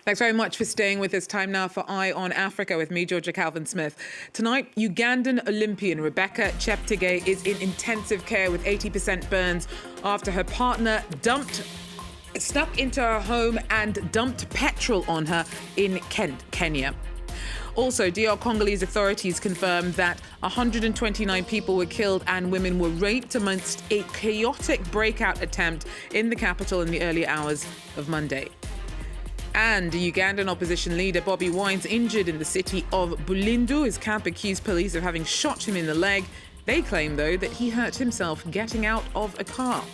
Thanks very much for staying with us. Time now for Eye on Africa with me, Georgia Calvin-Smith. Tonight, Ugandan Olympian Rebecca Cheptegei is in intensive care with 80% burns after her partner snuck into her home and dumped petrol on her in Kenya. Also, DR Congolese authorities confirmed that 129 people were killed and women were raped amongst a chaotic breakout attempt in the capital in the early hours of Monday. And Ugandan opposition leader Bobi Wine's injured in the city of Bulindu. His camp accused police of having shot him in the leg. They claim, though, that he hurt himself getting out of a car.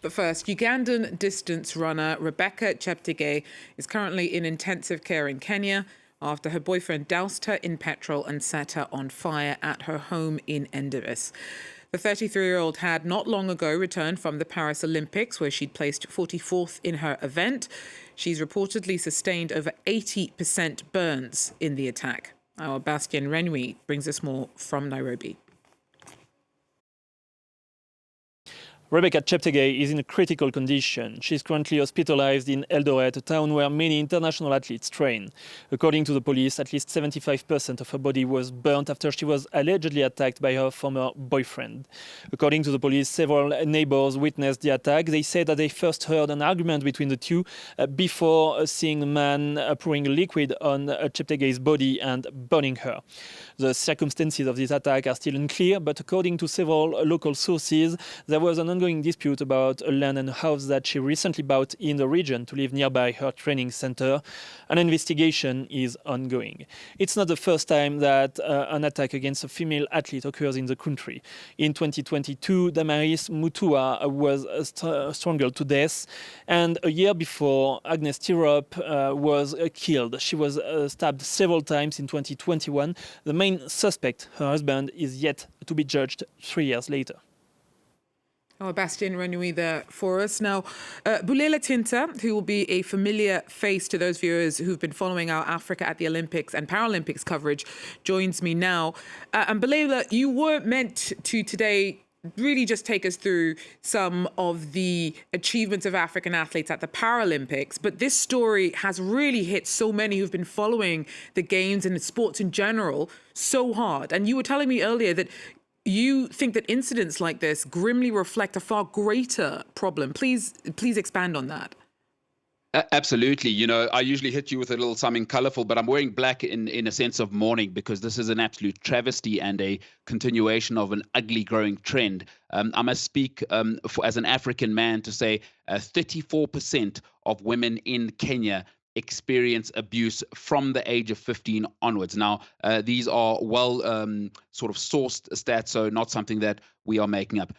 But first, Ugandan distance runner Rebecca Cheptegei is currently in intensive care in Kenya after her boyfriend doused her in petrol and set her on fire at her home in Endeavour. The 33-year-old had not long ago returned from the Paris Olympics, where she'd placed 44th in her event. She's reportedly sustained over 80% burns in the attack. Our Bastien Renouy brings us more from Nairobi. Rebecca Cheptegei is in a critical condition. She's currently hospitalized in Eldoret, a town where many international athletes train. According to the police, at least 75% of her body was burnt after she was allegedly attacked by her former boyfriend. According to the police, several neighbors witnessed the attack. They said that they first heard an argument between the two before seeing a man pouring liquid on Cheptegei's body and burning her. The circumstances of this attack are still unclear, but according to several local sources, there was an ongoing dispute about a land and house that she recently bought in the region to live nearby her training center. An investigation is ongoing. It's not the first time that an attack against a female athlete occurs in the country. In 2022, Damaris Mutua was strangled to death, and a year before, Agnes Tirop was killed. She was stabbed several times in 2021. The main suspect, her husband, is yet to be judged 3 years later. Our Bastien Renouy there for us. Now, Bulela Tinta, who will be a familiar face to those viewers who've been following our Africa at the Olympics and Paralympics coverage, joins me now. And Bulela, you were meant to today really just take us through some of the achievements of African athletes at the Paralympics. But this story has really hit so many who've been following the games and sports in general so hard. And you were telling me earlier that you think that incidents like this grimly reflect a far greater problem. Please expand on that. Absolutely. You know, I usually hit you with a little something colorful, but I'm wearing black in a sense of mourning because this is an absolute travesty and a continuation of an ugly growing trend. I must speak as an African man to say 34% of women in Kenya experience abuse from the age of 15 onwards. Now, these are well sort of sourced stats, so not something that we are making up.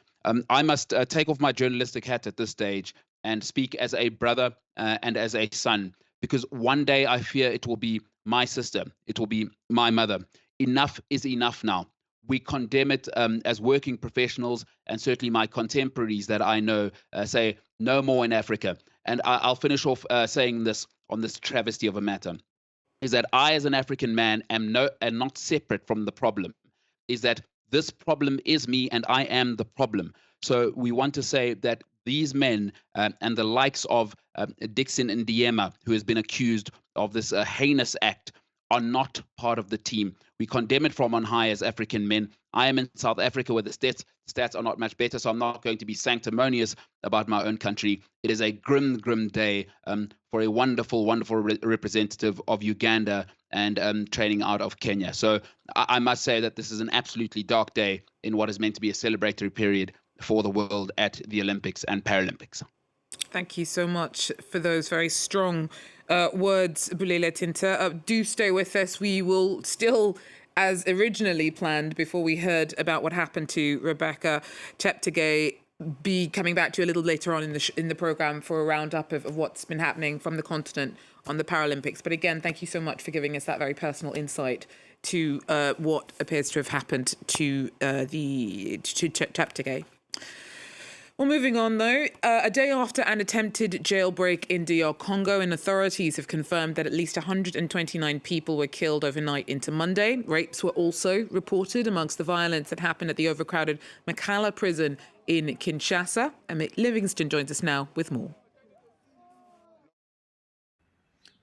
I must take off my journalistic hat at this stage and speak as a brother and as a son, because one day I fear it will be my sister, it will be my mother. Enough is enough now. We condemn it as working professionals, and certainly my contemporaries that I know say no more in Africa. And I'll finish off saying this on this travesty of a matter, is that I as an African man am not separate from the problem, is that this problem is me and I am the problem. So we want to say that these men and the likes of Dixon Ndiema, who has been accused of this heinous act, are not part of the team. We condemn it from on high as African men. I am in South Africa where the stats are not much better, so I'm not going to be sanctimonious about my own country. It is a grim, grim day for a wonderful, wonderful representative of Uganda and training out of Kenya. So I must say that this is an absolutely dark day in what is meant to be a celebratory period for the world at the Olympics and Paralympics. Thank you so much for those very strong words, Bulela Tinta. Do stay with us. We will still, as originally planned before we heard about what happened to Rebecca Cheptegei, be coming back to you a little later on in the programme for a roundup of what's been happening from the continent on the Paralympics. But again, thank you so much for giving us that very personal insight to what appears to have happened to Cheptegei. Well, moving on, though, a day after an attempted jailbreak in DR Congo, and authorities have confirmed that at least 129 people were killed overnight into Monday. Rapes were also reported amongst the violence that happened at the overcrowded Makala prison in Kinshasa. Amit Livingston joins us now with more.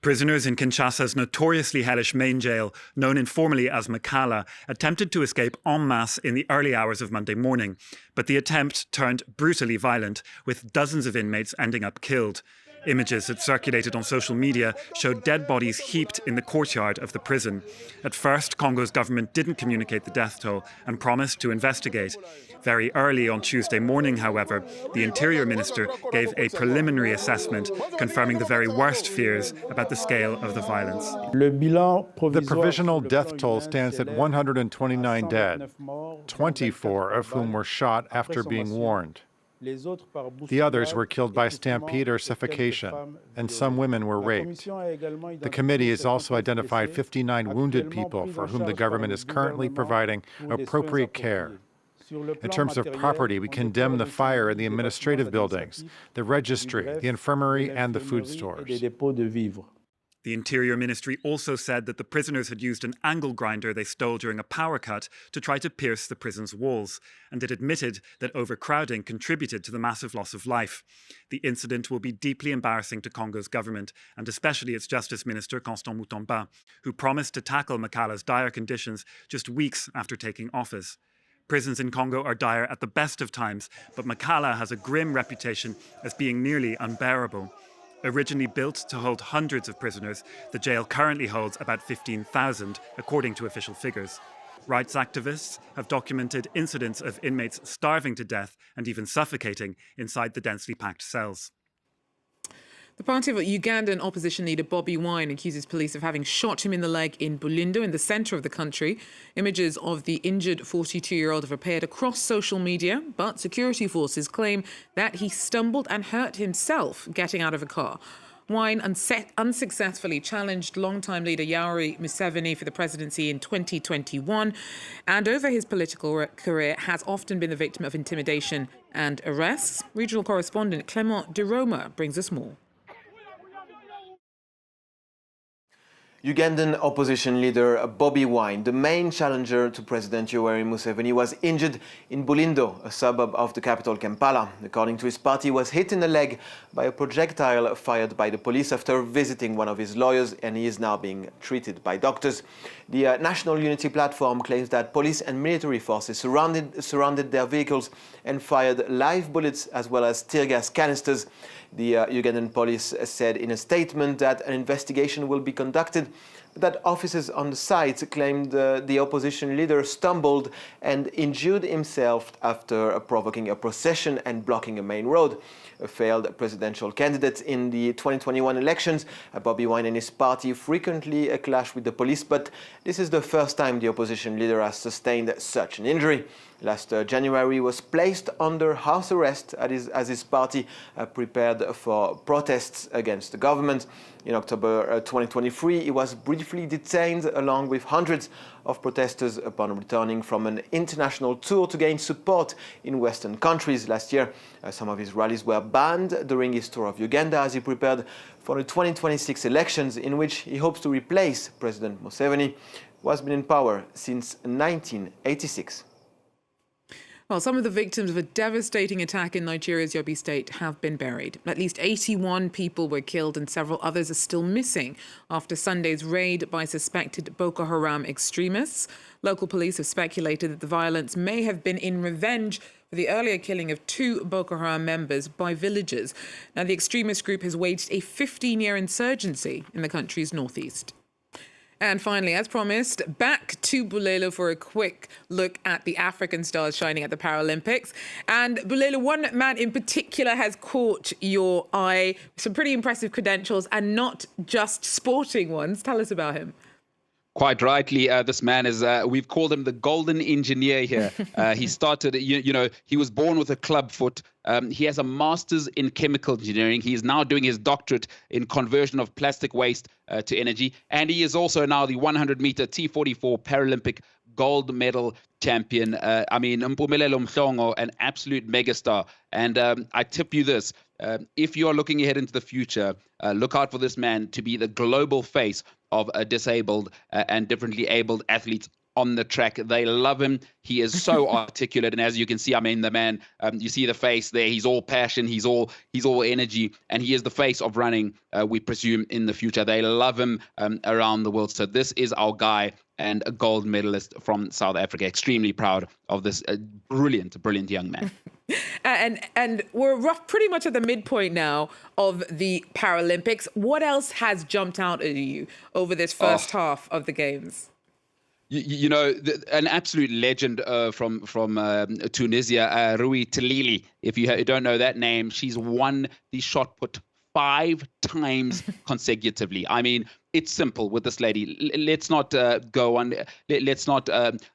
Prisoners in Kinshasa's notoriously hellish main jail, known informally as Makala, attempted to escape en masse in the early hours of Monday morning. But the attempt turned brutally violent, with dozens of inmates ending up killed. Images that circulated on social media showed dead bodies heaped in the courtyard of the prison. At first, Congo's government didn't communicate the death toll and promised to investigate. Very early on Tuesday morning, however, the Interior Minister gave a preliminary assessment, confirming the very worst fears about the scale of the violence. The provisional death toll stands at 129 dead, 24 of whom were shot after being warned. The others were killed by stampede or suffocation, and some women were raped. The committee has also identified 59 wounded people for whom the government is currently providing appropriate care. In terms of property, we condemn the fire in the administrative buildings, the registry, the infirmary, and the food stores. The Interior Ministry also said that the prisoners had used an angle grinder they stole during a power cut to try to pierce the prison's walls, and it admitted that overcrowding contributed to the massive loss of life. The incident will be deeply embarrassing to Congo's government, and especially its Justice Minister, Constant Mutamba, who promised to tackle Makala's dire conditions just weeks after taking office. Prisons in Congo are dire at the best of times, but Makala has a grim reputation as being nearly unbearable. Originally built to hold hundreds of prisoners, the jail currently holds about 15,000, according to official figures. Rights activists have documented incidents of inmates starving to death and even suffocating inside the densely packed cells. The party of Ugandan opposition leader Bobi Wine accuses police of having shot him in the leg in Bulindo, in the centre of the country. Images of the injured 42-year-old have appeared across social media, but security forces claim that he stumbled and hurt himself getting out of a car. Wine unsuccessfully challenged longtime leader Yoweri Museveni for the presidency in 2021, and over his political career has often been the victim of intimidation and arrests. Regional correspondent Clement de Roma brings us more. Ugandan opposition leader Bobi Wine, the main challenger to President Yoweri Museveni, was injured in Bulindo, a suburb of the capital Kampala. According to his party, he was hit in the leg by a projectile fired by the police after visiting one of his lawyers, and he is now being treated by doctors. The National Unity Platform claims that police and military forces surrounded their vehicles and fired live bullets as well as tear gas canisters. The Ugandan police said in a statement that an investigation will be conducted, but that officers on the site claimed the opposition leader stumbled and injured himself after provoking a procession and blocking a main road. A failed presidential candidate in the 2021 elections, Bobi Wine and his party frequently clash with the police, but this is the first time the opposition leader has sustained such an injury. Last January, he was placed under house arrest as his party prepared for protests against the government. In October 2023, he was briefly detained along with hundreds of protesters upon returning from an international tour to gain support in Western countries last year. Some of his rallies were banned during his tour of Uganda as he prepared for the 2026 elections, in which he hopes to replace President Museveni, who has been in power since 1986. Well, some of the victims of a devastating attack in Nigeria's Yobe state have been buried. At least 81 people were killed and several others are still missing after Sunday's raid by suspected Boko Haram extremists. Local police have speculated that the violence may have been in revenge for the earlier killing of 2 Boko Haram members by villagers. Now, the extremist group has waged a 15-year insurgency in the country's northeast. And finally, as promised, back to Bulelo for a quick look at the African stars shining at the Paralympics. And Bulelo, one man in particular has caught your eye. Some pretty impressive credentials and not just sporting ones. Tell us about him. Quite rightly, this man is, we've called him the golden engineer here. He started, he was born with a club foot. He has a master's in chemical engineering. He is now doing his doctorate in conversion of plastic waste to energy. And he is also now the 100-meter T44 Paralympic gold medal champion. I mean, Mpumelelo Mhlongo, an absolute megastar. And I tip you this. If you're looking ahead into the future, look out for this man to be the global face of disabled and differently abled athletes on the track. They love him. He is so articulate, and as you can see, I mean, the man, you see the face there, he's all passion, he's all energy, and he is the face of running, we presume, in the future. They love him around the world. So this is our guy, and a gold medalist from South Africa. Extremely proud of this brilliant young man. And we're pretty much at the midpoint now of the Paralympics. What else has jumped out at you over this first half of the Games? You know, an absolute legend from Tunisia, Rui Talili. If you don't know that name, she's won the shot put 5 times consecutively. I mean, it's simple with this lady. Let's not go on. Let's not,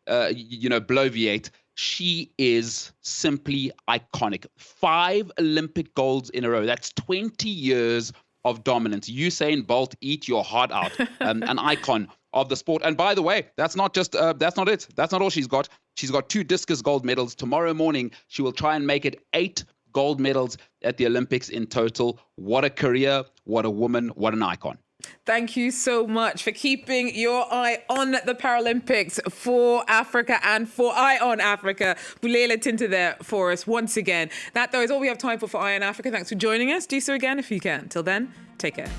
bloviate. She is simply iconic. 5 Olympic golds in a row. That's 20 years of dominance. Usain Bolt, eat your heart out. An icon of the sport. And by the way, that's not it. That's not all she's got. She's got 2 discus gold medals. Tomorrow morning, she will try and make it 8 gold medals at the Olympics in total. What a career. What a woman. What an icon. Thank you so much for keeping your eye on the Paralympics for Africa and for Eye on Africa. Bulela Tinta there for us once again. That, though, is all we have time for Eye on Africa. Thanks for joining us. Do so again if you can. Till then, take care.